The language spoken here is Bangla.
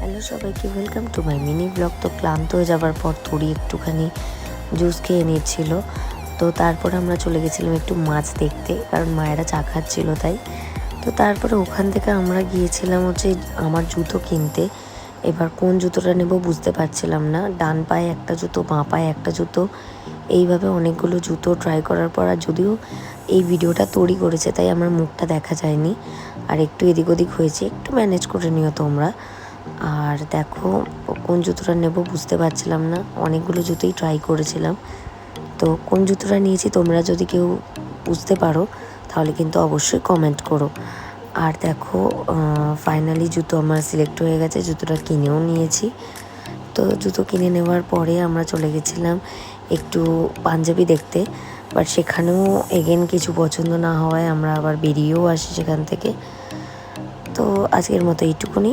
হ্যালো সবাইকে, welcome to my mini blog. তো ক্লান্ত হয়ে যাবার পর থোড়ি একটুখানি জুস খেয়ে নিচ্ছিল। তো তারপর আমরা চলে গেছিলাম একটু মাছ দেখতে, কারণ মায়েরা চা খাচ্ছিল তাই। তো তারপরে ওখান থেকে আমরা গিয়েছিলাম হচ্ছে আমার জুতো কিনতে। এবার কোন জুতোটা নেব বুঝতে পারছিলাম না। ডান পায়ে একটা জুতো, বাঁ পায়ে একটা জুতো, এইভাবে অনেকগুলো জুতো ট্রাই করার পর, আর যদিও এই ভিডিওটা তৈরি করেছে তাই আমার মুখটা দেখা যায়নি, আর একটু এদিক ওদিক হয়েছে, একটু ম্যানেজ করে নিও তোমরা। আর দেখো কোন জুতোটা নেব বুঝতে পারছিলাম না, অনেকগুলো জুতোই ট্রাই করেছিলাম। তো কোন জুতোটা নিয়েছি তোমরা যদি কেউ বুঝতে পারো তাহলে কিন্তু অবশ্যই কমেন্ট করো। আর দেখো ফাইনালি জুতো আমার সিলেক্ট হয়ে গেছে, জুতোটা কিনেও নিয়েছি। তো জুতো কিনে নেওয়ার পরে আমরা চলে গেছিলাম একটু পাঞ্জাবি দেখতে, বাট সেখানেও এগেন কিছু পছন্দ না হওয়ায় আমরা আবার বেরিয়েও আসি সেখান থেকে। তো আজকের মতো এইটুকুনি।